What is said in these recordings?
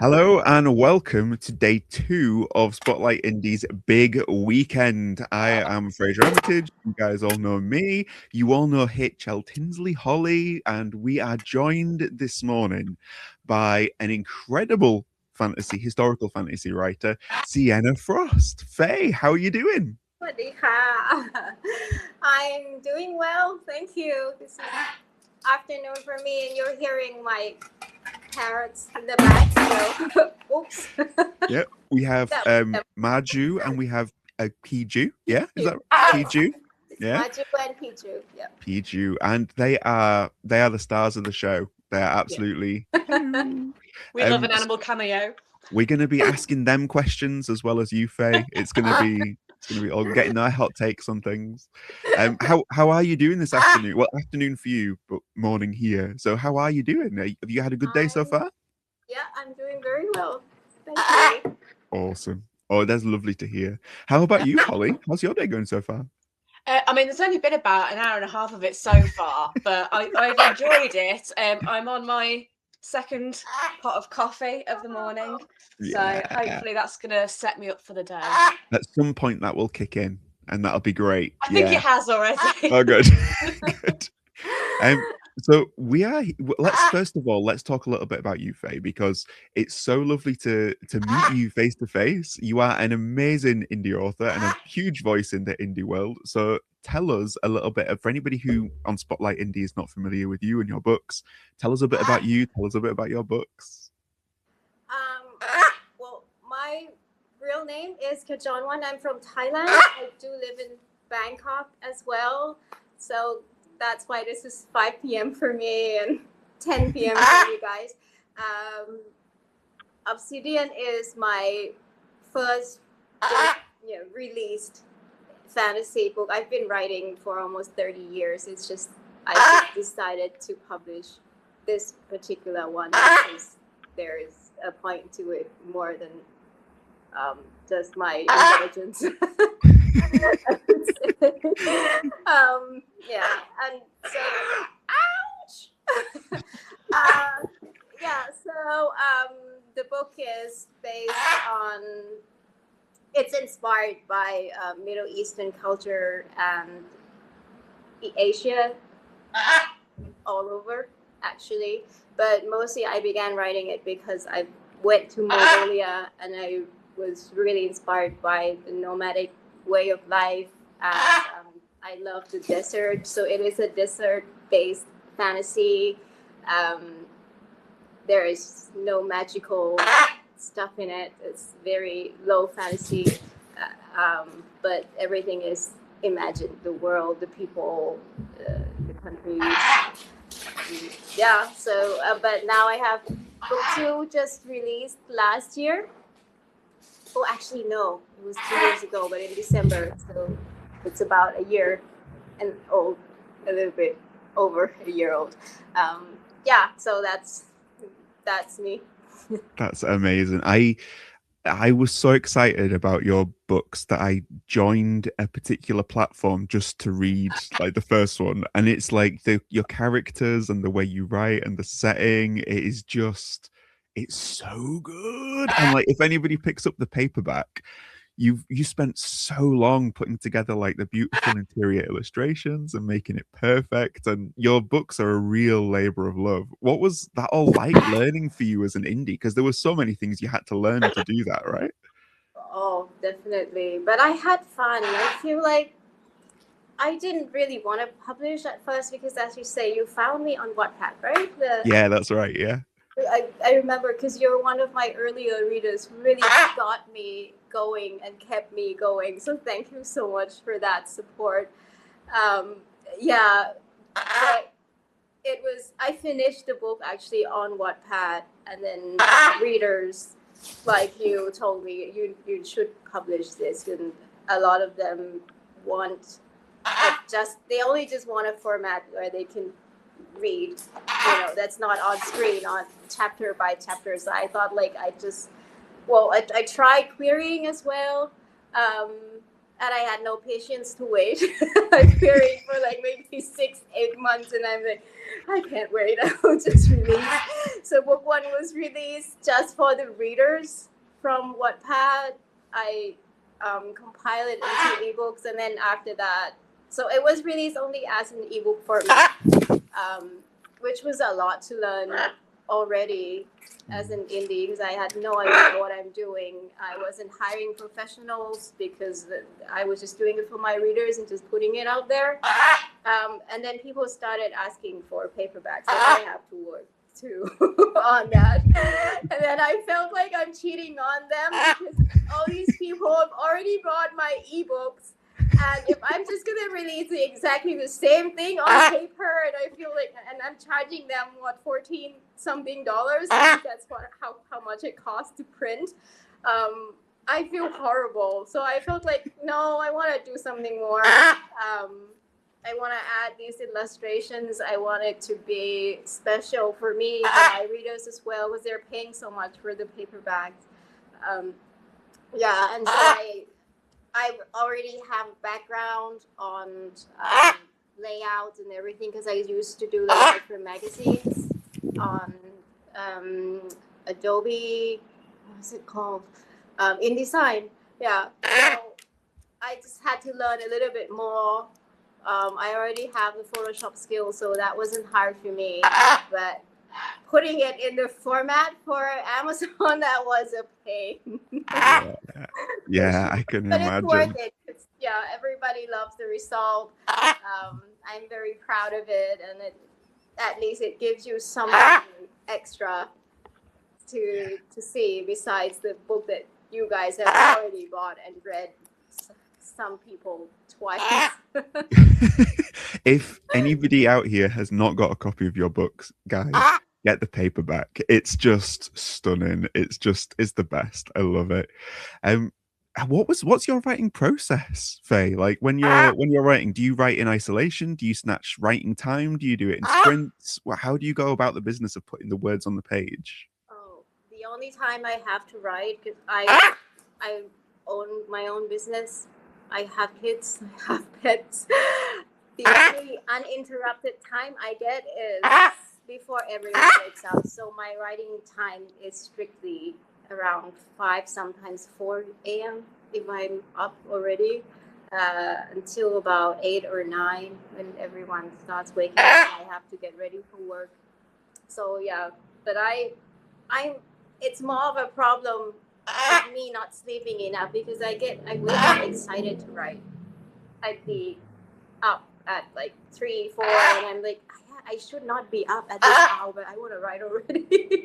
Hello and welcome to day 2 of Spotlight Indie's big weekend. I am Fraser Armitage. You guys all know me. You all know HL Tinsley Holly, and we are joined this morning by an incredible historical fantasy writer, Sienna Frost. Faye, how are you doing? สวัสดีค่ะ I'm doing well, thank you. This is afternoon for me, and you're hearing my parrots in the back. So, oops. Yep, we have Maju and we have Piju. Yeah, is that Piju? Yeah, Maju and Piju. Yeah. Piju, and they are the stars of the show. They are absolutely. We love an animal cameo. We're going to be asking them questions as well as you, Faye. It's going to be all getting their hot takes on things. How are you doing this afternoon? Well, afternoon for you, but morning here. So how are you doing? Have you had a good day so far? Yeah, I'm doing very well. Thank you. Awesome. Oh, that's lovely to hear. How about you, Holly? How's your day going so far? I mean, there's only been about an hour and a half of it so far, but I've enjoyed it. I'm on my second pot of coffee of the morning, so hopefully that's going to set me up for the day. At some point that will kick in, and that'll be great. I think it has already. Oh, good. Good. So let's talk a little bit about you, Faye, because it's so lovely to meet you face to face. You are an amazing indie author and a huge voice in the indie world. So tell us a little bit for anybody who on Spotlight Indie is not familiar with you and your books. Tell us a bit about you. Tell us a bit about your books. Well, my real name is Kajonwan. I'm from Thailand. I do live in Bangkok as well. So that's why this is 5 p.m. for me and 10 p.m. for you guys. Obsidian is my first released fantasy book. I've been writing for almost 30 years. It's just I just decided to publish this particular one because there is a point to it more than just my intelligence. And so the book is based on, it's inspired by Middle Eastern culture and Asia all over actually, but mostly I began writing it because I went to Mongolia and I was really inspired by the nomadic way of life, and I love the desert, so it is a desert-based fantasy. There is no magical stuff in it. It's very low fantasy, but everything is imagined, the world, the people, the countries. But now I have book 2 just released last year. Oh, actually, no, it was 2 years ago, but in December, so it's about a year and old, a little bit over a year old. So that's me. That's amazing. I was so excited about your books that I joined a particular platform just to read like the first one, and it's like your characters and the way you write and the setting, it's so good. And like if anybody picks up the paperback, you spent so long putting together like the beautiful interior illustrations and making it perfect, and your books are a real labor of love. What was that all like learning for you as an indie? Because there were so many things you had to learn to do that, right? Oh, definitely. But I had fun. I feel like I didn't really want to publish at first because, as you say, you found me on Wattpad, right? Yeah, that's right. Yeah. I remember because you're one of my earlier readers who really got me going and kept me going. So thank you so much for that support. But I finished the book actually on Wattpad, and then readers like you told me you should publish this, and a lot of them want they only just want a format where they can read, that's not on screen, on chapter by chapter. So I thought like I tried querying as well, and I had no patience to wait. I queried for like maybe 6-8 months, and I'm like, I can't wait. I'll just release. So book one was released just for the readers from Wattpad. I compiled it into ebooks, and then after that, so it was released only as an ebook format, which was a lot to learn already as an indie, because I had no idea what I'm doing. I wasn't hiring professionals because I was just doing it for my readers and just putting it out there. And then people started asking for paperbacks, and I have to work too on that. And then I felt like I'm cheating on them because all these people have already bought my ebooks. And if I'm just gonna release exactly the same thing on paper, and I feel like, and I'm charging them what, $14 something, that's how much it costs to print. I feel horrible. So I felt like, no, I want to do something more. I want to add these illustrations. I want it to be special for me, for my readers as well, because they're paying so much for the paperbacks. Yeah, and so I already have background on layout and everything, because I used to do that for magazines on Adobe, what's it called? InDesign. Yeah. So I just had to learn a little bit more. I already have the Photoshop skills, so that wasn't hard for me. But putting it in the format for Amazon, that was a pain. Yeah, I can but imagine. It's worth it. Yeah, everybody loves the result. I'm very proud of it, and at least it gives you something extra to see besides the book that you guys have already bought and read. Some people twice. If anybody out here has not got a copy of your books, guys, get the paperback. It's just stunning. It's the best. I love it. What's your writing process, Faye? Like when you're writing, do you write in isolation? Do you snatch writing time? Do you do it in sprints? How do you go about the business of putting the words on the page? Oh, the only time I have to write, because I own my own business. I have kids, I have pets. The only uninterrupted time I get is before everyone wakes up. So my writing time is strictly around 5, sometimes 4 a.m. if I'm up already, until about 8 or 9 when everyone starts waking up. I have to get ready for work. So yeah, but it's more of a problem of me not sleeping enough, because I wake up excited to write. I'd be up at like 3, 4, and I'm like, I should not be up at this hour, but I want to write already.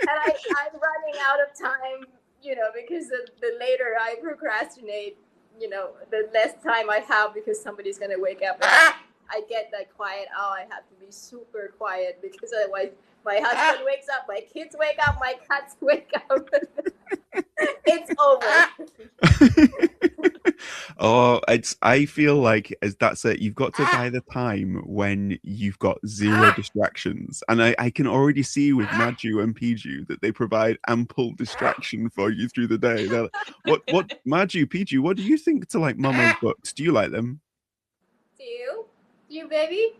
And I'm running out of time, because the later I procrastinate, the less time I have, because somebody's going to wake up. And I get that quiet. I have to be super quiet, because otherwise my husband wakes up, my kids wake up, my cats wake up. It's over. I feel like that's it. You've got to buy the time when you've got zero distractions. And I can already see with Maju and Piju that they provide ample distraction for you through the day. They're like, what Maju, Piju, what do you think to like Mama's books? Do you like them? Do you, baby?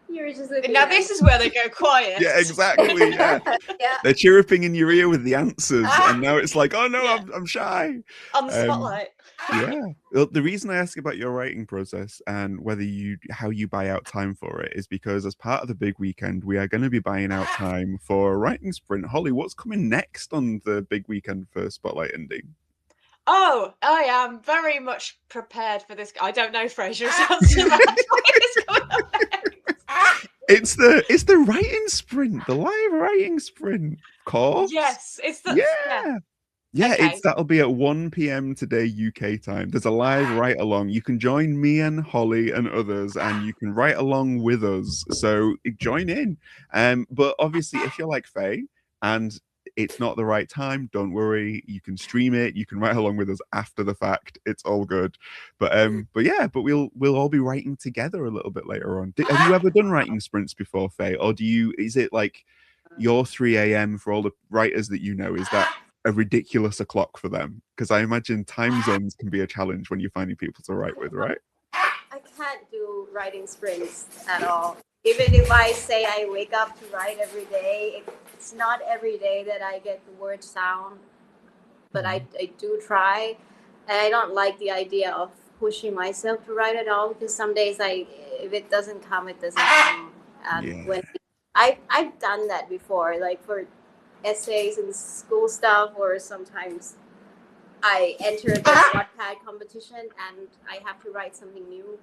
You're just looking now this is where they go quiet. Yeah, exactly. Yeah. Yeah. They're chirruping in your ear with the answers, and now it's like, oh no, yeah. I'm shy. On the spotlight. Yeah. Well, the reason I ask about your writing process and how you buy out time for it is because as part of the big weekend, we are going to be buying out time for a writing sprint. Holly, what's coming next on the big weekend for Spotlight Indie? Oh, I am very much prepared for this. I don't know, Fraser. Sounds too much. What is going on next? It's the writing sprint, the live writing sprint course. Yes, it's the yeah. Okay. That'll be at 1 p.m. today UK time. There's a live write along. You can join me and Holly and others, and you can write along with us. So join in. But obviously, if you're like Faye and it's not the right time, don't worry. You can stream it. You can write along with us after the fact. It's all good. But we'll all be writing together a little bit later on. Have you ever done writing sprints before, Faye? Or is it like your 3 a.m. for all the writers that you know? Is that a ridiculous o'clock for them? Because I imagine time zones can be a challenge when you're finding people to write with, right? I can't do writing sprints at all. Even if I say I wake up to write every day, it's not every day that I get the words down, but I do try. And I don't like the idea of pushing myself to write at all, because some days if it doesn't come, it doesn't come. And when I've done that before, like for essays and school stuff, or sometimes I enter the Wattpad competition and I have to write something new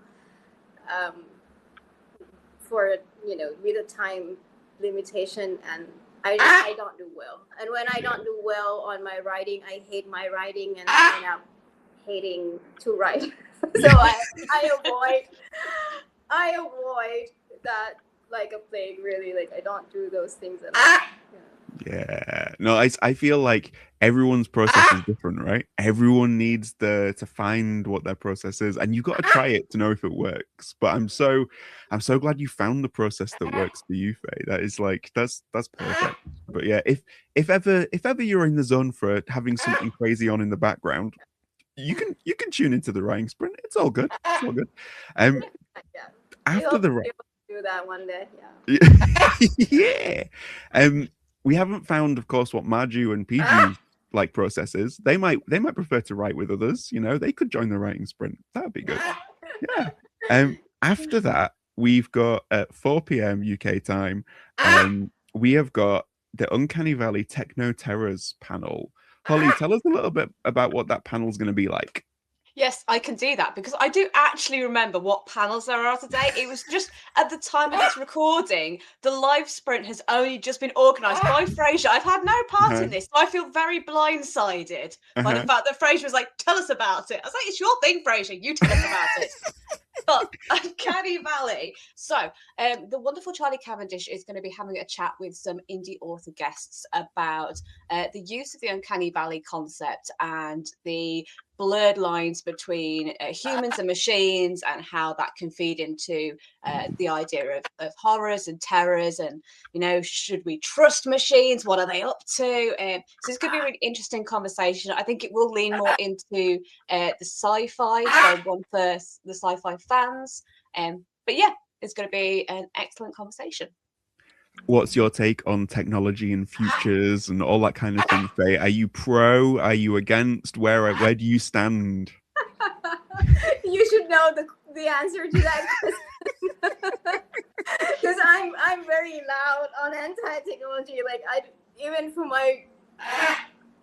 for, with a time limitation, and I don't do well. And when I don't do well on my writing, I hate my writing and I end up hating to write. So I avoid that like a plague, really. Like, I don't do those things at all. Yeah. No, I feel like everyone's process is different, right? Everyone needs to find what their process is, and you got to try it to know if it works. But I'm so glad you found the process that works for you, Faye. That is like that's perfect. But yeah, if ever you're in the zone for having something crazy on in the background, you can tune into the writing sprint. It's all good. It's all good. After the do that one day. Yeah. We haven't found, of course, what Marju and PG's like process is. They might prefer to write with others. They could join the writing sprint. That'd be good. Yeah. After that, we've got at 4 p.m. UK time. We have got the Uncanny Valley Techno Terrors panel. Holly, tell us a little bit about what that panel is going to be like. Yes, I can do that, because I do actually remember what panels there are today. It was just at the time of this recording, the live sprint has only just been organised by Fraser. I've had no part in this, so I feel very blindsided by the fact that Fraser was like, tell us about it. I was like, it's your thing, Fraser, you tell us about it. But Uncanny Valley. So the wonderful Charlie Cavendish is going to be having a chat with some indie author guests about the use of the Uncanny Valley concept and the blurred lines between humans and machines, and how that can feed into the idea of horrors and terrors, and should we trust machines, what are they up to? So it's going to be a really interesting conversation. I think it will lean more into the sci-fi, so one for the sci-fi fans, but yeah, it's going to be an excellent conversation. What's your take on technology and futures and all that kind of thing, Faye? Are you pro? Are you against? Where do you stand? You should know the answer to that question. Because I'm very loud on anti-technology. Like, even for my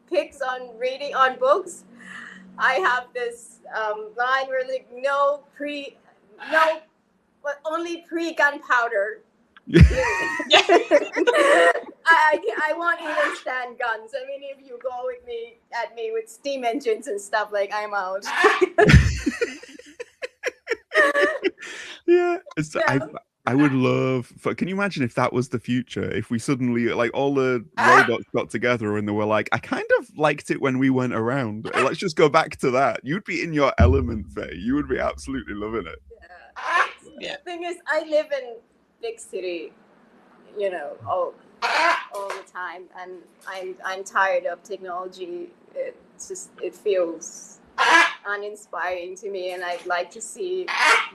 picks on reading on books, I have this line where like but only pre-gunpowder. I won't even stand guns. I mean, if you go at me with steam engines and stuff, like, I'm out. Yeah. I would love. Can you imagine if that was the future? If we suddenly, like, all the robots got together and they were like, I kind of liked it when we weren't around. Let's just go back to that. You'd be in your element, Faye. You would be absolutely loving it. Yeah. The thing is, I live in big city, all the time, and I'm tired of technology. It feels uninspiring to me, and I'd like to see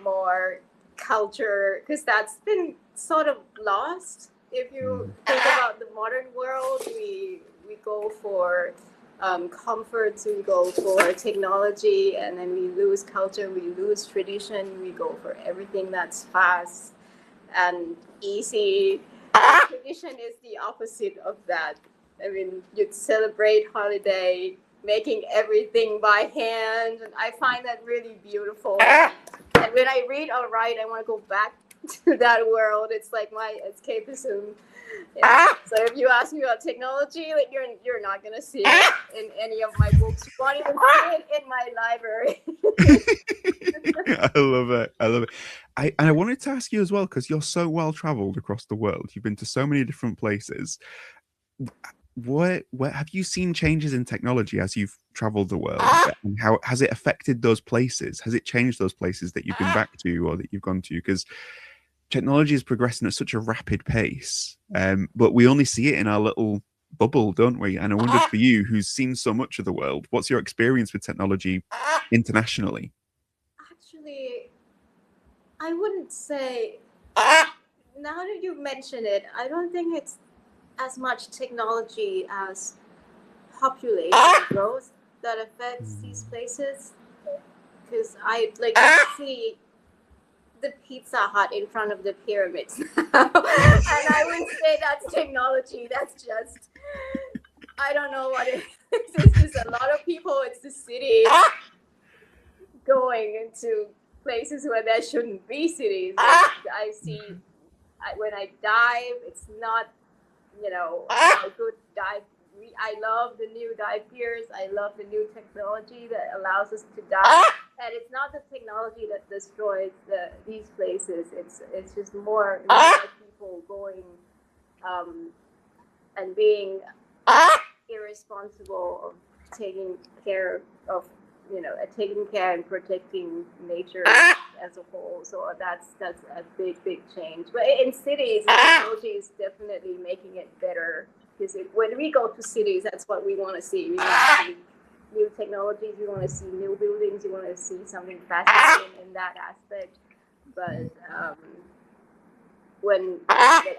more culture, because that's been sort of lost. If you think about the modern world, we go for comfort, we go for technology, and then we lose culture, we lose tradition, we go for everything that's fast and easy. Tradition is the opposite of that. I mean, you'd celebrate holiday, making everything by hand, and I find that really beautiful. And when I read or write, I want to go back to that world. It's like my escapism. Yeah. So if you ask me about technology, like, you're not gonna see it in any of my books. You won't even see it in my library. I love it. I wanted to ask you as well, because you're so well traveled across the world. You've been to so many different places. What have you seen changes in technology as you've traveled the world, and how has it affected those places? Has it changed those places that you've been back to or that you've gone to? Because technology is progressing at such a rapid pace, but we only see it in our little bubble, don't we? And I wondered for you, who's seen so much of the world, what's your experience with technology internationally? Actually, I wouldn't say. Now that you mention it, I don't think it's as much technology as population growth that affects these places. Because I like to see the Pizza Hut in front of the pyramids now. And I wouldn't say that's technology. That's just, I don't know what it is. It's just a lot of people. It's the city going into places where there shouldn't be cities. I see when I dive, it's not, a good dive. I love the new dive gears. I love the new technology that allows us to dive. And it's not the technology that destroys these places. It's just more people going and being irresponsible of taking care and protecting nature as a whole. So that's a big change. But in cities, technology is definitely making it better. Because when we go to cities, that's what we want to see. We want to see new technologies. We want to see new buildings. We want to see something fascinating in that aspect. But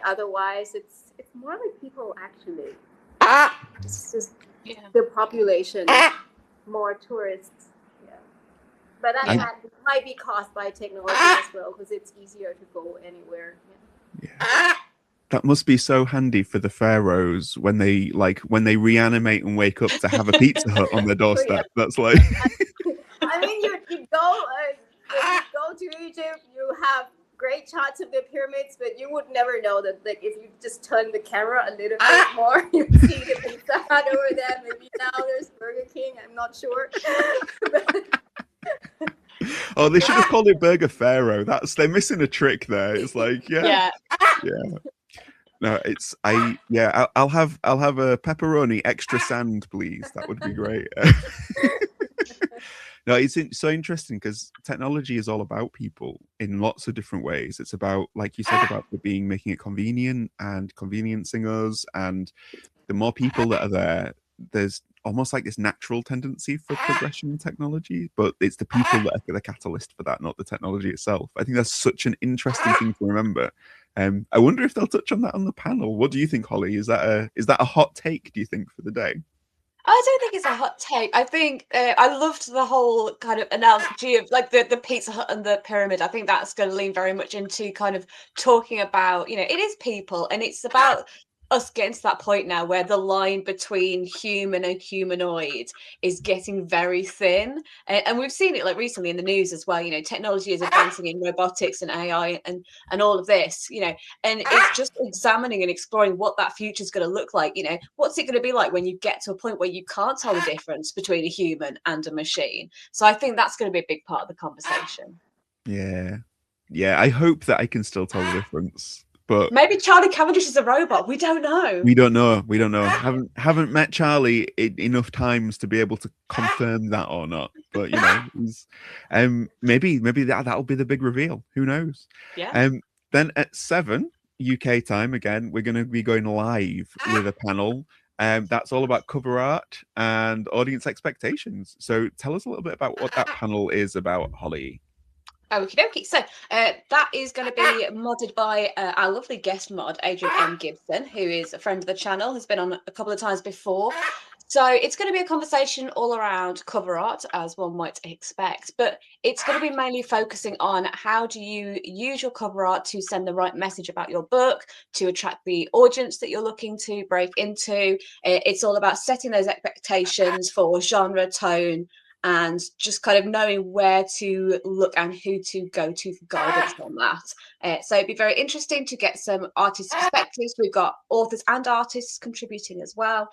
otherwise, it's more like people actually. It's just the population, more tourists. Yeah, but that might be caused by technology as well, because it's easier to go anywhere. Yeah. That must be so handy for the pharaohs when they reanimate and wake up to have a Pizza Hut on their doorstep. That's like. I mean, you go when you go to Egypt, you have great shots of the pyramids, but you would never know that. Like if you just turn the camera a little bit more, you see the Pizza Hut over there. Maybe now there's Burger King. I'm not sure. Oh, they should have called it Burger Pharaoh. They're missing a trick there. It's like yeah. No, I'll have a pepperoni extra sand, please. That would be great. No, it's so interesting because technology is all about people in lots of different ways. It's about, like you said, about making it convenient and conveniencing us. And the more people that are there, there's almost like this natural tendency for progression in technology, but it's the people that are the catalyst for that, not the technology itself. I think that's such an interesting thing to remember. I wonder if they'll touch on that on the panel. What do you think, Holly? Is that a hot take, do you think, for the day? I don't think it's a hot take. I think I loved the whole kind of analogy of like the Pizza Hut and the pyramid. I think that's going to lean very much into kind of talking about, it is people, and it's about us getting to that point now where the line between human and humanoid is getting very thin. And we've seen it like recently in the news as well. Technology is advancing in robotics and AI and all of this, and it's just examining and exploring what that future is going to look like. What's it going to be like when you get to a point where you can't tell the difference between a human and a machine? So I think that's going to be a big part of the conversation. Yeah, I hope that I can still tell the difference. But maybe Charlie Cavendish is a robot. We don't know. We don't know. Haven't met Charlie enough times to be able to confirm that or not. But maybe that'll be the big reveal. Who knows? Yeah. Then at 7 UK time again, we're going to be going live with a panel. That's all about cover art and audience expectations. So tell us a little bit about what that panel is about, Holly. Okie dokie. So that is going to be modded by our lovely guest mod, Adrian M. Gibson, who is a friend of the channel, has been on a couple of times before. So it's going to be a conversation all around cover art, as one might expect, but it's going to be mainly focusing on how do you use your cover art to send the right message about your book, to attract the audience that you're looking to break into. It's all about setting those expectations for genre, tone, and just kind of knowing where to look and who to go to for guidance on that. So it'd be very interesting to get some artist perspectives. We've got authors and artists contributing as well.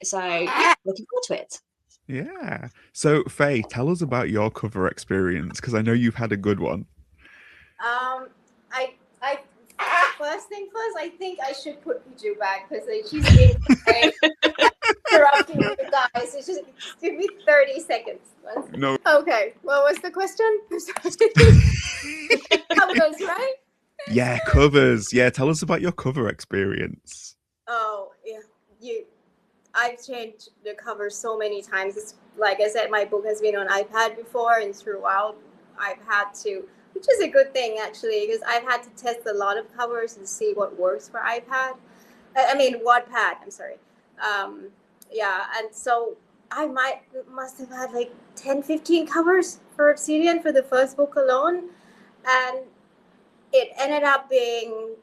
So yeah, looking forward to it. Yeah. So Faye, tell us about your cover experience, because I know you've had a good one. I first thing first, I think I should put Piju back because she's being interrupting you guys. It's just give me 30 seconds. No. Okay. What was the question? Covers, right? Yeah, covers. Yeah, tell us about your cover experience. Oh, yeah. I've changed the cover so many times. It's, like I said, my book has been on iPad before, and throughout I've had to, which is a good thing actually, because I've had to test a lot of covers and see what works for iPad. I mean, Wattpad. I'm sorry. Yeah, and so I must have had like 10, 15 covers for Obsidian for the first book alone, and it ended up being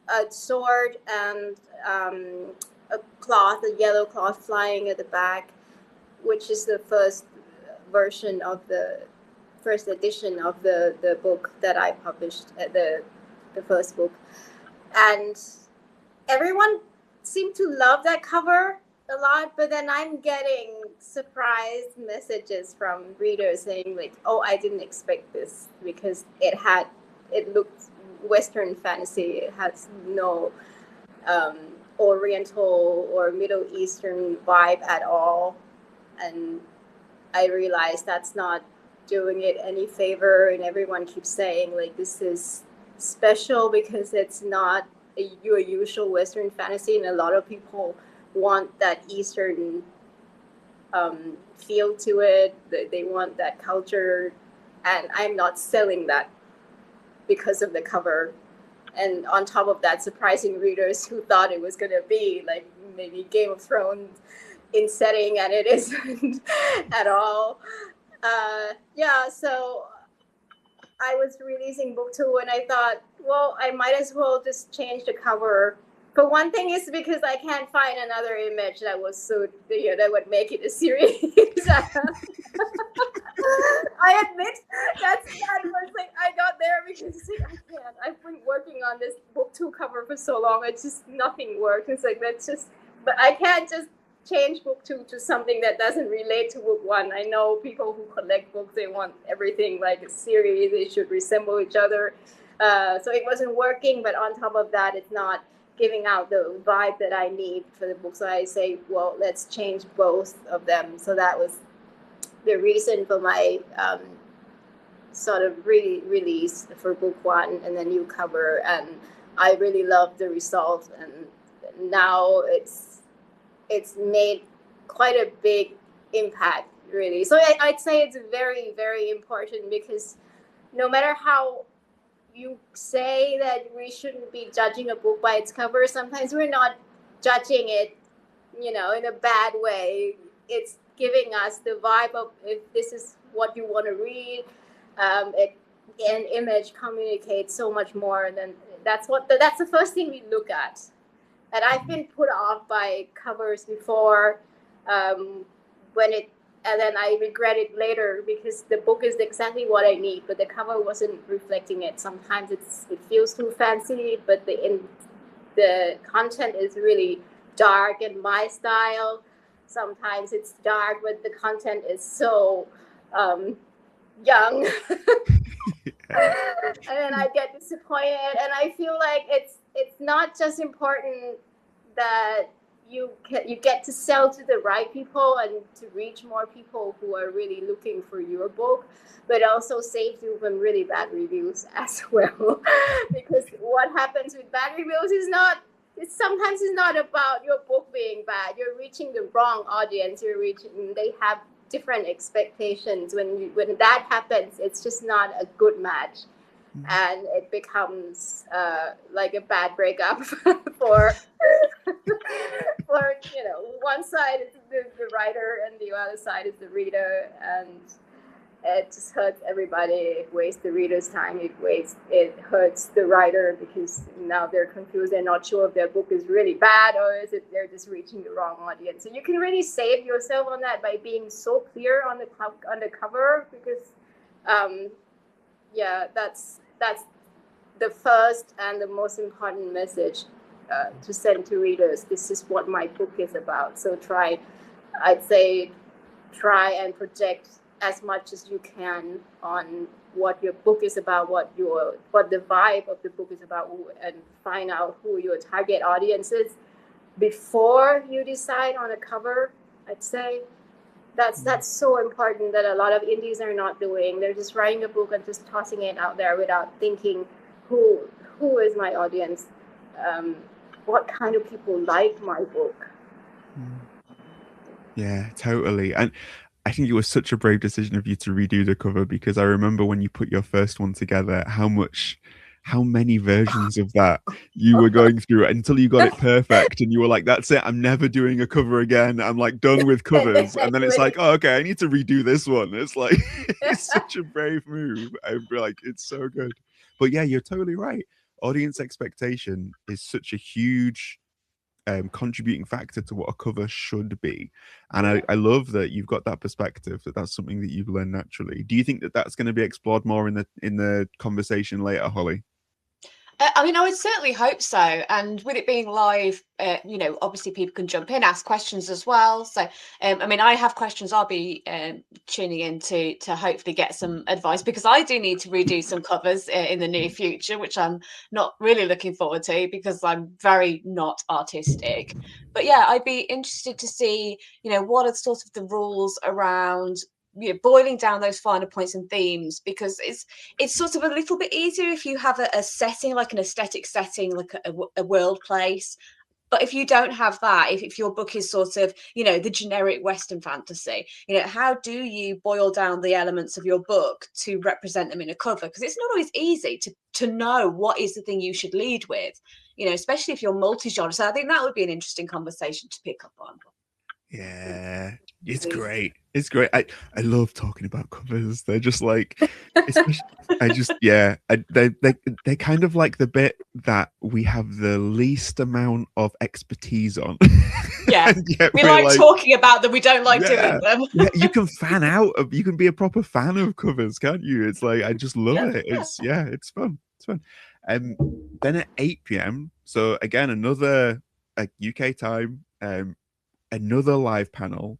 a sword and a cloth, a yellow cloth flying at the back, which is the first version of the first edition of the book that I published, the first book. And everyone seemed to love that cover a lot, but then I'm getting surprise messages from readers saying like, oh, I didn't expect this, because it looked Western fantasy. It has no Oriental or Middle Eastern vibe at all. And I realized that's not doing it any favor, and everyone keeps saying like this is special because it's not your usual Western fantasy, and a lot of people want that Eastern feel to it. They want that culture, and I'm not selling that because of the cover. And on top of that, surprising readers who thought it was going to be like maybe Game of Thrones in setting, and it isn't at all. Yeah, so I was releasing book 2, and I thought, well, I might as well just change the cover. But one thing is because I can't find another image that was suit, that would make it a series. I admit that was like I got there because like, I can't. I've been working on this book 2 cover for so long. It's just nothing works. It's like that's just, but I can't just change book 2 to something that doesn't relate to book 1. I know people who collect books, they want everything like a series. They should resemble each other. So it wasn't working. But on top of that, it's not giving out the vibe that I need for the book. So I say, well, let's change both of them. So that was the reason for my sort of release for book 1 and the new cover. And I really love the result. And now it's made quite a big impact, really. So I'd say it's very, very important, because no matter how you say that we shouldn't be judging a book by its cover, sometimes we're not judging it, in a bad way. It's giving us the vibe of if this is what you want to read. An image communicates so much more than that's the first thing we look at. And I've been put off by covers before, and then I regret it later because the book is exactly what I need, but the cover wasn't reflecting it. Sometimes it feels too fancy, but the content is really dark in my style. Sometimes it's dark, but the content is so young. And then I get disappointed, and I feel like it's not just important that you get to sell to the right people and to reach more people who are really looking for your book, but also save you from really bad reviews as well. Because what happens with bad reviews is sometimes it's not about your book being bad. You're reaching the wrong audience. They have different expectations. When that happens, it's just not a good match. And it becomes like a bad breakup for one side is the writer and the other side is the reader, and it just hurts everybody. It wastes the reader's time. It hurts the writer because now they're confused. They're not sure if their book is really bad or is it they're just reaching the wrong audience. So you can really save yourself on that by being so clear on the cover, because that's the first and the most important message to send to readers. This is what my book is about. So try and project as much as you can on what your book is about, what the vibe of the book is about, and find out who your target audience is before you decide on a cover. I'd say that's so important that a lot of indies are not doing. They're just writing a book and just tossing it out there without thinking who is my audience, what kind of people like my book. Yeah, totally. And I think it was such a brave decision of you to redo the cover, because I remember when you put your first one together, how many versions of that you were going through until you got it perfect, and you were like, that's it, I'm never doing a cover again. I'm like done with covers. And then it's like, oh, okay, I need to redo this one. It's like it's such a brave move. I'm like, it's so good. But yeah, you're totally right. Audience expectation is such a huge contributing factor to what a cover should be. And I love that you've got that perspective, that that's something that you've learned naturally. Do you think that that's going to be explored more in the conversation later, Holly? I mean, I would certainly hope so. And with it being live, obviously people can jump in, ask questions as well. So, I mean, I have questions I'll be tuning in to hopefully get some advice, because I do need to redo some covers in the near future, which I'm not really looking forward to because I'm very not artistic. But yeah, I'd be interested to see, what are sort of the rules around boiling down those finer points and themes, because it's sort of a little bit easier if you have a setting, like an aesthetic setting, like a world place. But if you don't have that, if your book is sort of, the generic Western fantasy, how do you boil down the elements of your book to represent them in a cover? Because it's not always easy to know what is the thing you should lead with, especially if you're multi-genre. So I think that would be an interesting conversation to pick up on. Yeah, it's great. It's great. I love talking about covers. They're just like, especially, they're kind of like the bit that we have the least amount of expertise on. Yeah, we like talking about them. We don't like doing them. Yeah, you can fan out of. You can be a proper fan of covers, can't you? It's like, I just love it. It's fun. It's fun. Then at 8 p.m. So again, another UK time. Another live panel,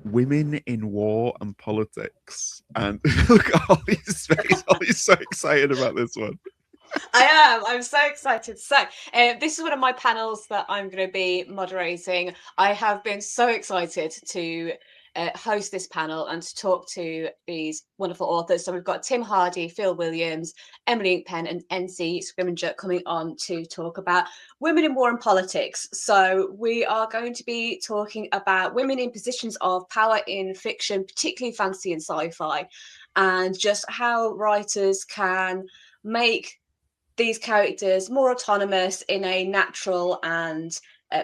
women in war and politics. And look at Holly's face. Holly's so excited about this one. I am. I'm so excited. So this is one of my panels that I'm going to be moderating. I have been so excited to host this panel and to talk to these wonderful authors. So we've got Tim Hardy, Phil Williams, Emily Inkpen, and NC Scrimmager coming on to talk about women in war and politics. So we are going to be talking about women in positions of power in fiction, particularly fantasy and sci-fi, and just how writers can make these characters more autonomous in a natural and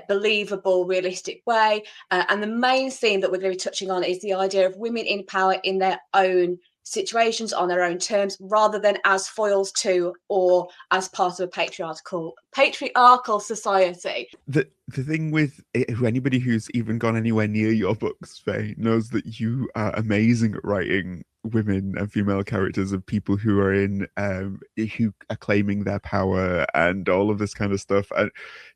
believable, realistic way. And the main theme that we're going to be touching on is the idea of women in power in their own situations, on their own terms, rather than as foils to or as part of a patriarchal society. The thing with anybody who's even gone anywhere near your books, Faye, knows that you are amazing at writing women and female characters of people who are in who are claiming their power and all of this kind of stuff. And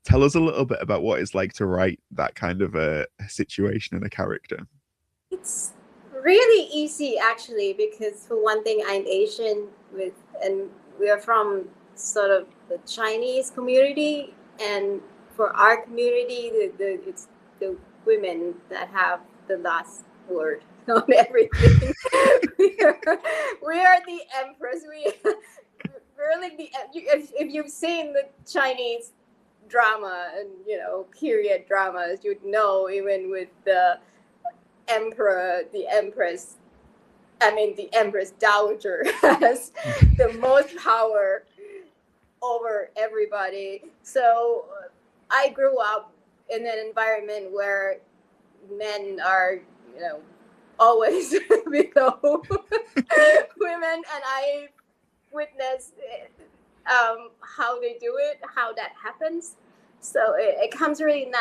tell us a little bit about what it's like to write that kind of a situation and a character. It's really easy, actually, because for one thing, I'm Asian and we are from sort of the Chinese community, and for our community, it's the women that have the last word on everything. we are the empress. We're like if you've seen the Chinese drama and period dramas, you'd know, even with the emperor, the empress dowager has the most power over everybody. So I grew up in an environment where men are, always below women, and I witnessed how they do it, how that happens. So it comes really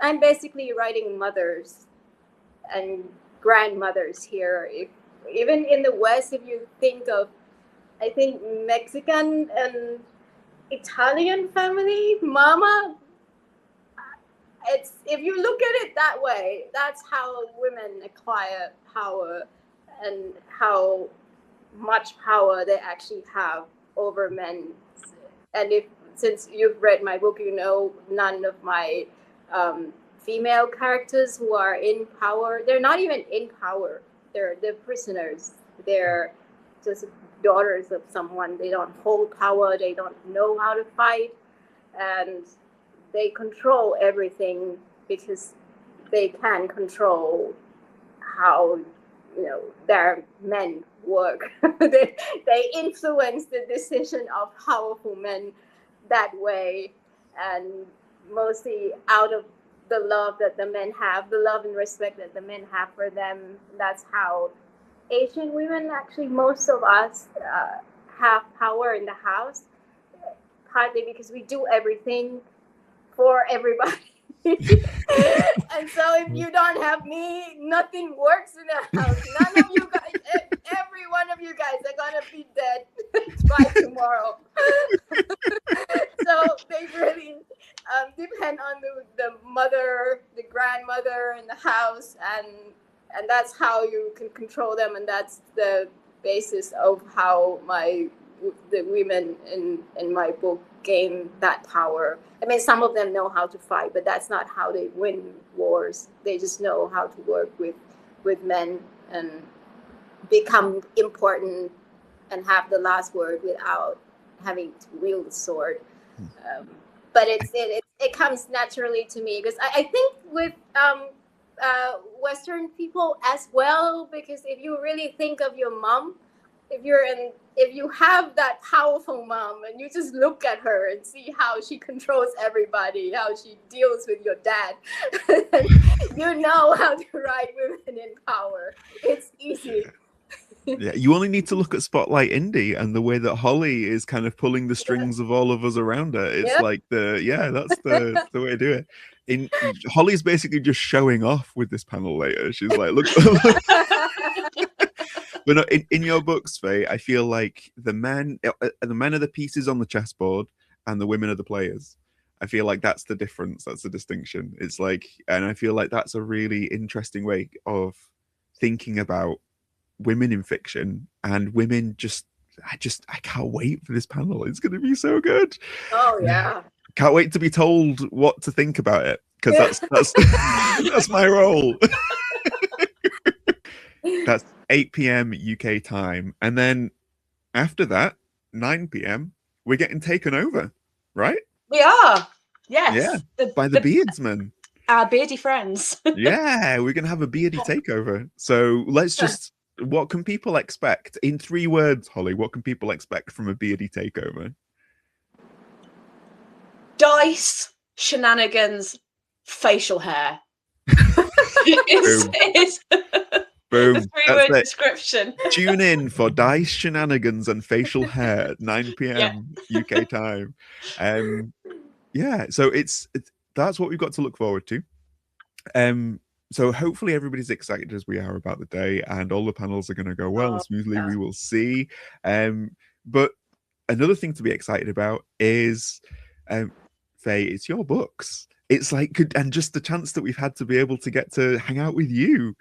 I'm basically writing mothers and grandmothers here. Even in the West, if you think of, I think, Mexican and Italian family, mama, if you look at it that way, that's how women acquire power and how much power they actually have over men. And since you've read my book, none of my female characters who are in power, they're not even in power. They're prisoners. They're just daughters of someone. They don't hold power. They don't know how to fight. And they control everything because they can control how their men work. they influence the decision of powerful men that way, and mostly out of the love that the men have, the love and respect that the men have for them. That's how Asian women, actually most of us, have power in the house, partly because we do everything for everybody. And so if you don't have me, nothing works in the house. None of you guys, every one of you guys are gonna be dead by tomorrow. So they really depend on the mother, the grandmother in the house, and that's how you can control them, and that's the basis of how the women in my book gain that power. I mean, some of them know how to fight, but that's not how they win wars. They just know how to work with men and become important and have the last word without having to wield the sword. But it comes naturally to me, because I think with Western people as well, because if you really think of your mom, if you have that powerful mom and you just look at her and see how she controls everybody, how she deals with your dad, you know how to write women in power. It's easy. Yeah, you only need to look at Spotlight Indie and the way that Holly is kind of pulling the strings of all of us around her. It's like that's the way to do it. Holly's basically just showing off with this panel later. She's like, look. But no, in your books, Faye, I feel like the men are the pieces on the chessboard and the women are the players. I feel like that's the difference. That's the distinction. It's like, and I feel like that's a really interesting way of thinking about women in fiction, and women I can't wait for this panel. It's going to be so good. Oh yeah. Can't wait to be told what to think about it, because that's that's my role. That's 8 p.m. UK time, and then after that, 9 p.m. we're getting taken over, right? We are. Yes. Yeah. By the Beardsmen. Our beardy friends. Yeah, we're gonna have a beardy takeover. So let's just. What can people expect? In 3 words, Holly, what can people expect from a beardy takeover? Dice, shenanigans, facial hair. Boom. The 3-word description. Tune in for Dice, Shenanigans, and Facial Hair at 9 p.m. UK time. So that's what we've got to look forward to. So hopefully everybody's excited as we are about the day, and all the panels are going to go well and smoothly. Yeah. We will see. But another thing to be excited about is, Faye, it's your books. It's like, and just the chance that we've had to be able to get to hang out with you.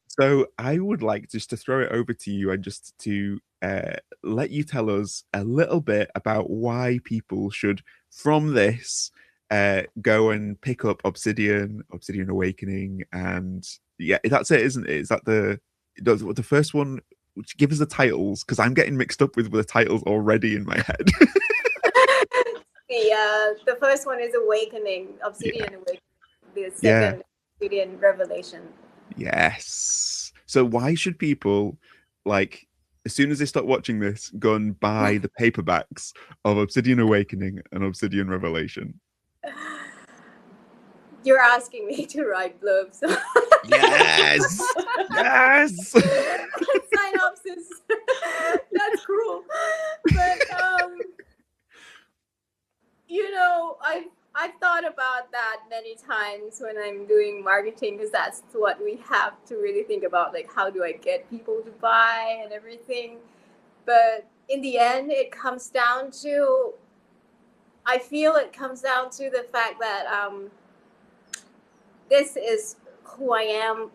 So I would like just to throw it over to you and just to let you tell us a little bit about why people should, from this, go and pick up Obsidian Awakening, and that's it, isn't it? Is that the first one? Give us the titles, because I'm getting mixed up with the titles already in my head. The first one is Awakening, Obsidian Awakening. The second, Obsidian Revelation. Yes. So why should people, like, as soon as they start watching this, go and buy the paperbacks of Obsidian Awakening and Obsidian Revelation? You're asking me to write blurbs. Yes. Yes. Synopsis. That's cruel. But I've thought about that many times when I'm doing marketing, because that's what we have to really think about, like, how do I get people to buy and everything. But in the end, I feel it comes down to the fact that this is who I am,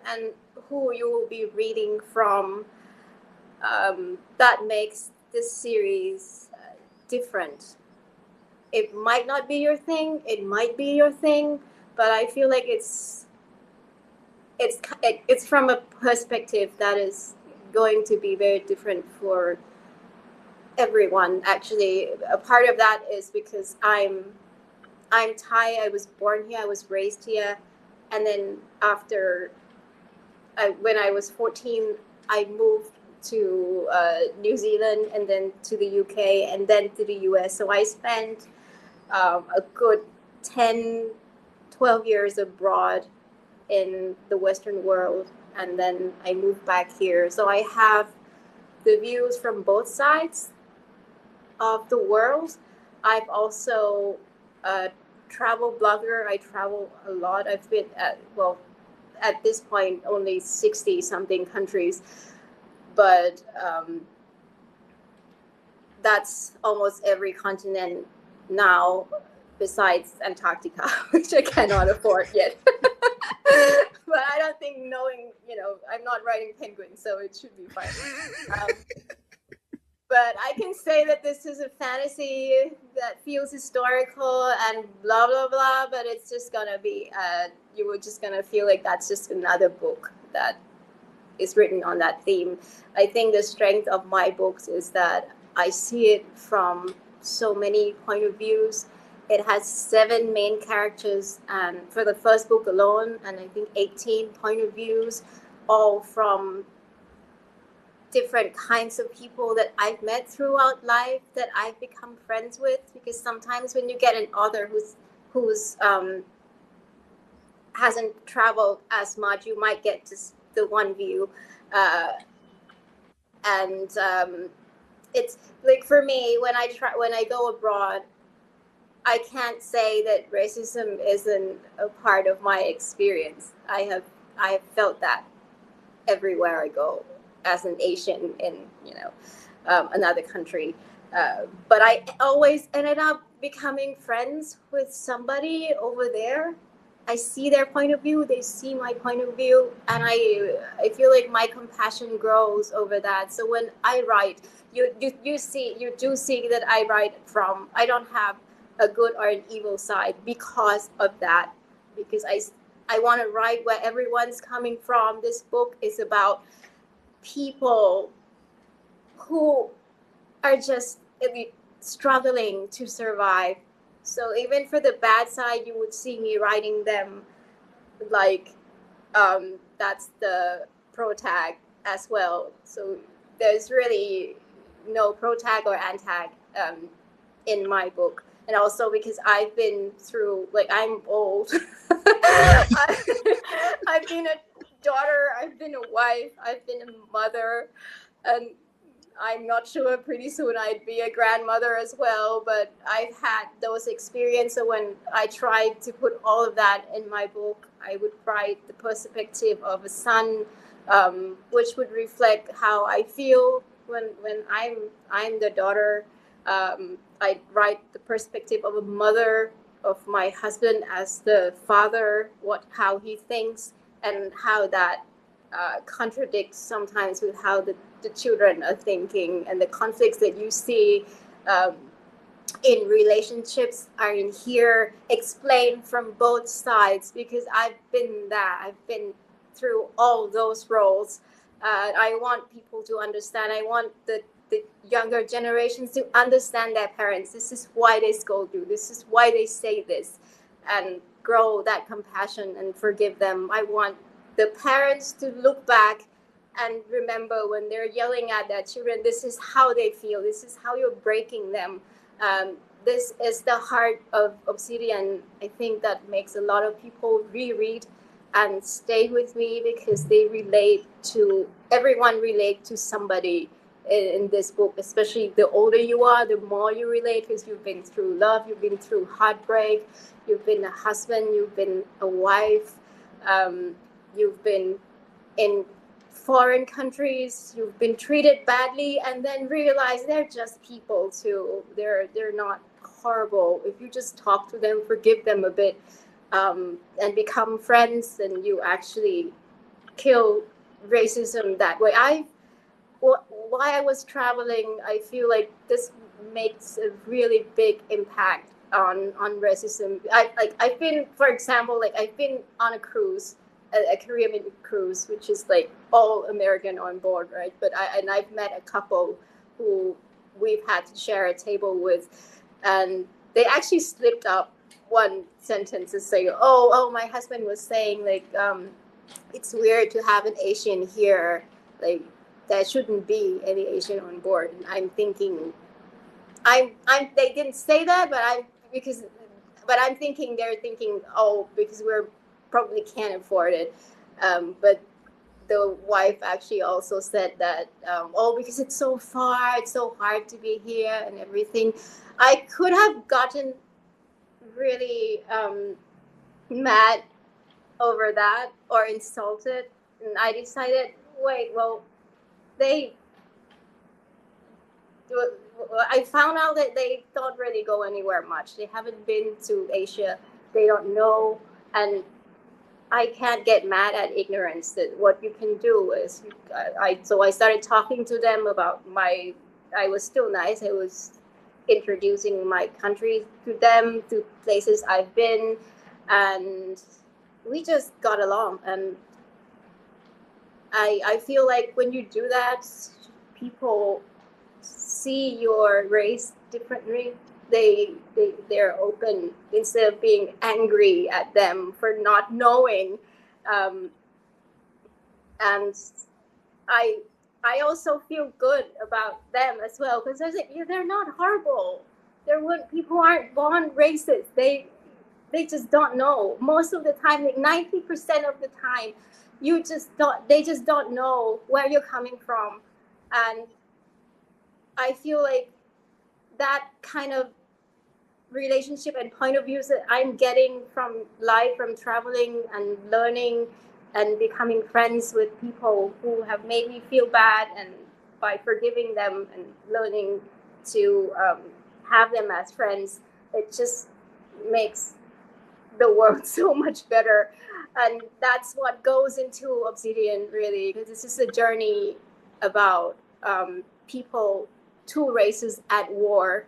and who you will be reading from. That makes this series different. It might not be your thing, it might be your thing, but I feel like it's from a perspective that is going to be very different for everyone. Actually, a part of that is because I'm I'm Thai. I was born here. I was raised here. And then when I was 14, I moved to New Zealand and then to the UK and then to the US. So I spent a good 10, 12 years abroad in the Western world. And then I moved back here. So I have the views from both sides of the world. I've also a travel blogger. I travel a lot. I've been at this point only 60 something countries, but that's almost every continent now besides Antarctica, which I cannot afford yet. But I don't think I'm not writing penguins, so it should be fine. But I can say that this is a fantasy that feels historical and blah, blah, blah, but it's just going to be, you were just going to feel like that's just another book that is written on that theme. I think the strength of my books is that I see it from so many point of views. It has 7 main characters, and for the first book alone, and I think 18 point of views, all from different kinds of people that I've met throughout life, that I've become friends with. Because sometimes when you get an author who's hasn't traveled as much, you might get just the one view, and it's like, for me, when I go abroad, I can't say that racism isn't a part of my experience. I have felt that everywhere I go as an Asian in another country, but I always ended up becoming friends with somebody over there. I see their point of view, they see my point of view, and I feel like my compassion grows over that. So when I write, you do see that I don't have a good or an evil side because of that, because I want to write where everyone's coming from. This book is about people who are just struggling to survive. So even for the bad side, you would see me writing them like that's the protag as well. So there's really no protag or antag in my book. And also because I've been through, like, I'm old. I've been a daughter, I've been a wife, I've been a mother, and I'm not sure, pretty soon I'd be a grandmother as well. But I've had those experiences. So when I tried to put all of that in my book, I would write the perspective of a son, which would reflect how I feel when I'm the daughter. I write the perspective of a mother, of my husband as the father, how he thinks, and how that contradicts sometimes with how the children are thinking, and the conflicts that you see in relationships are in here, explained from both sides, because I've been through all those roles. I want people to understand. I want the younger generations to understand their parents. This is why they scold you. This is why they say this, and grow that compassion and forgive them. I want the parents to look back and remember when they're yelling at their children, this is how they feel. This is how you're breaking them. This is the heart of Obsidian. I think that makes a lot of people reread and stay with me, because everyone relate to somebody in this book. Especially the older you are, the more you relate, because you've been through love, you've been through heartbreak, you've been a husband, you've been a wife, you've been in foreign countries, you've been treated badly, and then realize they're just people too. They're not horrible. If you just talk to them, forgive them a bit, and become friends, then you actually kill racism that way. While I was traveling, I feel like this makes a really big impact on racism. I've been, for example, I've been on a cruise, a Caribbean cruise, which is like all American on board, right? But I've met a couple who we've had to share a table with, and they actually slipped up one sentence is saying, oh, my husband was saying like, it's weird to have an Asian here, like there shouldn't be any Asian on board. And I'm thinking, they didn't say that, but I'm thinking they're thinking, oh, because we're probably can't afford it. But the wife actually also said that, oh, because it's so far, it's so hard to be here and everything. I could have gotten really mad over that or insulted, and I decided, wait, well, I found out that they don't really go anywhere much. They haven't been to Asia. They don't know, and I can't get mad at ignorance. That what you can do is, so I started talking to them about I was still nice. I was introducing my country to them, to places I've been, and we just got along. And I feel like when you do that, people see your race differently. They're open instead of being angry at them for not knowing. And I also feel good about them as well, because I think, yeah, they're not horrible. People aren't born racist. They just don't know. Most of the time, like 90% of the time, they just don't know where you're coming from. And I feel like that kind of relationship and point of views that I'm getting from life, from traveling and learning and becoming friends with people who have made me feel bad, and by forgiving them and learning to have them as friends, it just makes the world so much better. And that's what goes into Obsidian, really, because this is a journey about people, two races at war.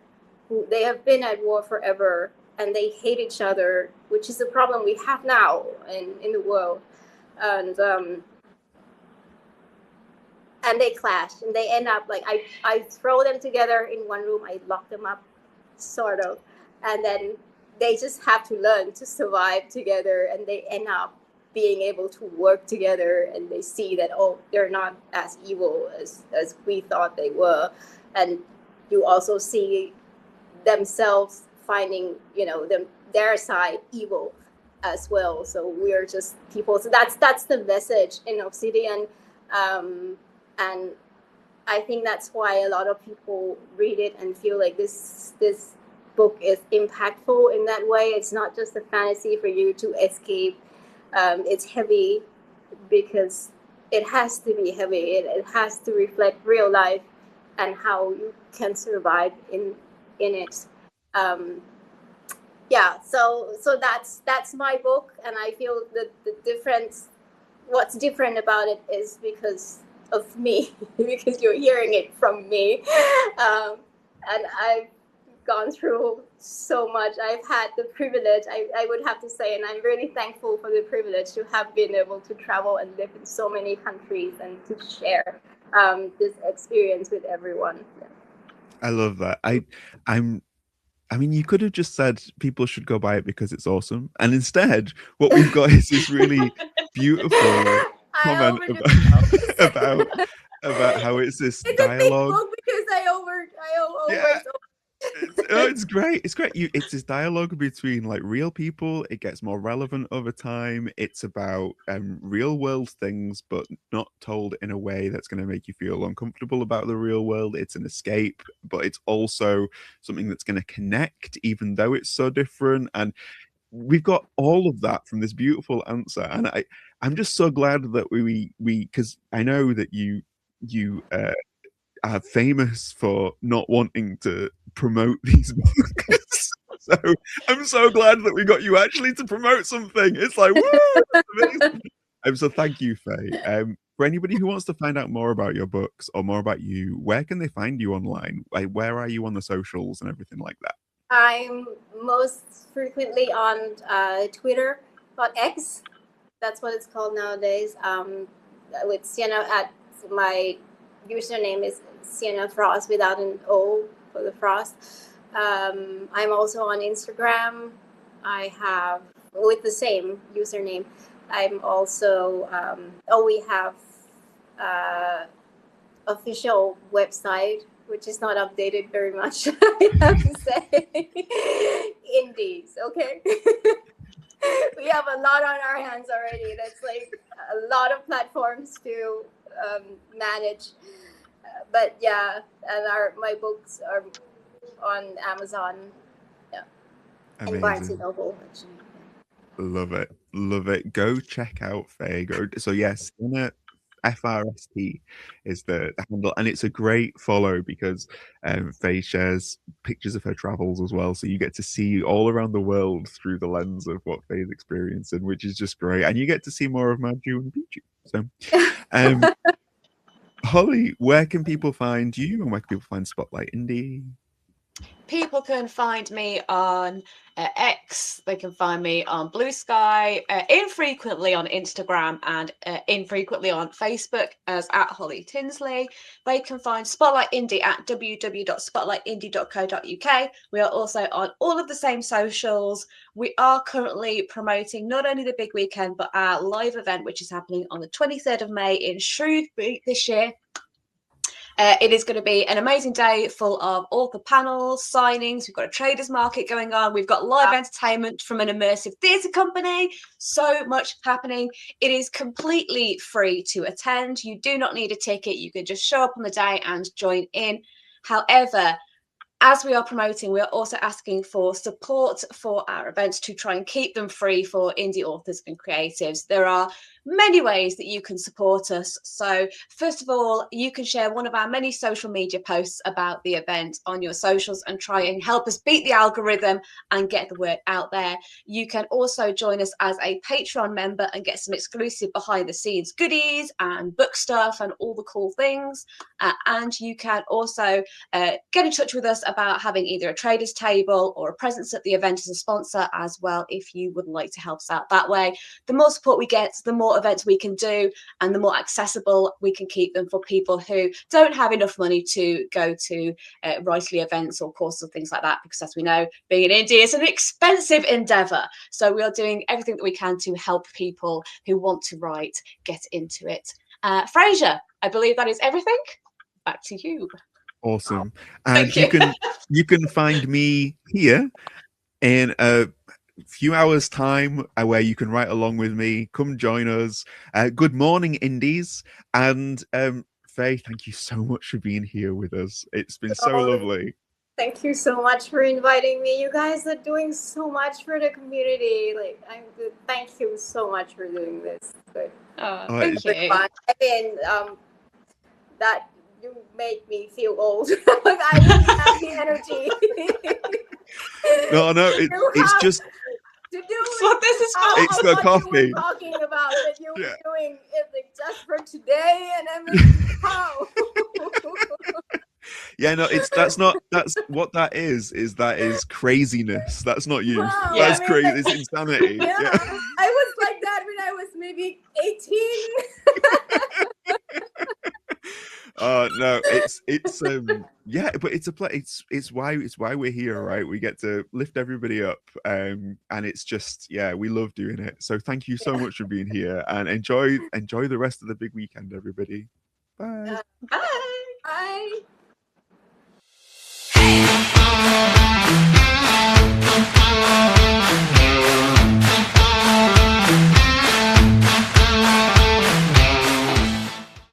They have been at war forever, and they hate each other, which is a problem we have now in the world. And they clash, and they end up like, I throw them together in one room, I lock them up, sort of, and then they just have to learn to survive together, and they end up being able to work together, and they see that, oh, they're not as evil as we thought they were. And you also see themselves finding, their side evil as well. So we're just people. So that's the message in Obsidian, and I think that's why a lot of people read it and feel like this book is impactful in that way. It's not just a fantasy for you to escape. It's heavy because it has to be heavy. It has to reflect real life and how you can survive in it. So that's my book, and I feel that the difference, what's different about it is because of me, because you're hearing it from me, and I've gone through so much. I've had the privilege, I would have to say, and I'm really thankful for the privilege to have been able to travel and live in so many countries and to share this experience with everyone. Yeah. I love that. I mean, you could have just said people should go buy it because it's awesome, and instead, what we've got is this really beautiful comment about how it's this dialogue. It's a big book because I over. It's great. It's great. It's this dialogue between like real people. It gets more relevant over time. It's about real world things, but not told in a way that's going to make you feel uncomfortable about the real world. It's an escape, but it's also something that's going to connect, even though it's so different. And we've got all of that from this beautiful answer. And I'm just so glad that we because I know that you are famous for not wanting to promote these books. So I'm so glad that we got you actually to promote something. It's like, woo! So thank you, Faye. For anybody who wants to find out more about your books or more about you, where can they find you online? Like, where are you on the socials and everything like that? I'm most frequently on Twitter, on X. That's what it's called nowadays. With Sienna, at my username is Sienna Frost without an O for the Frost. I'm also on Instagram, I have with the same username. I'm also we have official website, which is not updated very much. I have to say, indies. Okay, we have a lot on our hands already. That's like a lot of platforms to manage. But yeah, and my books are on Amazon, yeah, and Barnes and Amazing. Noble actually. Love it. Love it. Go check out Faye. So yes, Sienna FRST is the handle, and it's a great follow because Faye shares pictures of her travels as well, so you get to see all around the world through the lens of what Faye's experiencing, which is just great, and you get to see more of Maju and Pichu. So, Holly, where can people find you, and where can people find Spotlight Indie? People can find me on X, they can find me on Blue Sky, infrequently on Instagram, and infrequently on Facebook as at Holly Tinsley. They can find Spotlight Indie at www.spotlightindie.co.uk. We are also on all of the same socials. We are currently promoting not only the big weekend, but our live event, which is happening on the 23rd of May in Shrewsbury this year. It is going to be an amazing day full of author panels, signings. We've got a traders market going on. We've got live entertainment from an immersive theatre company. So much happening. It is completely free to attend. You do not need a ticket. You can just show up on the day and join in. However, as we are promoting, we are also asking for support for our events to try and keep them free for indie authors and creatives. There are many ways that you can support us. So first of all, you can share one of our many social media posts about the event on your socials and try and help us beat the algorithm and get the word out there. You can also join us as a Patreon member and get some exclusive behind the scenes goodies and book stuff and all the cool things. And you can also get in touch with us about having either a traders table or a presence at the event as a sponsor as well, if you would like to help us out that way. The more support we get, the more events we can do, and the more accessible we can keep them for people who don't have enough money to go to writerly events or courses or things like that, because as we know, being an indie is an expensive endeavor. So we are doing everything that we can to help people who want to write get into it. Fraser, I believe that is everything. Back to you. Awesome. And you can find me here in a few hours time where you can write along with me. Come join us. Good morning, Indies. And Faye, thank you so much for being here with us. It's been so lovely. Thank you so much for inviting me. You guys are doing so much for the community. Like, I'm good. Thank you so much for doing this. Good. Thank you. I mean, that you make me feel old. Like, I wouldn't have the energy. No, it's just. To do what this is for. It's the coffee. You were talking about that you were doing it like just for today, and I'm like, how? Yeah, no, that's what that is craziness. That's not you. Wow, that's crazy. It's insanity. Yeah, I was like that when I was maybe 18. No, it's yeah, but it's why we're here, right? We get to lift everybody up, and it's just, yeah, we love doing it. So thank you so much for being here, and enjoy the rest of the big weekend, everybody. Bye. Bye. Bye.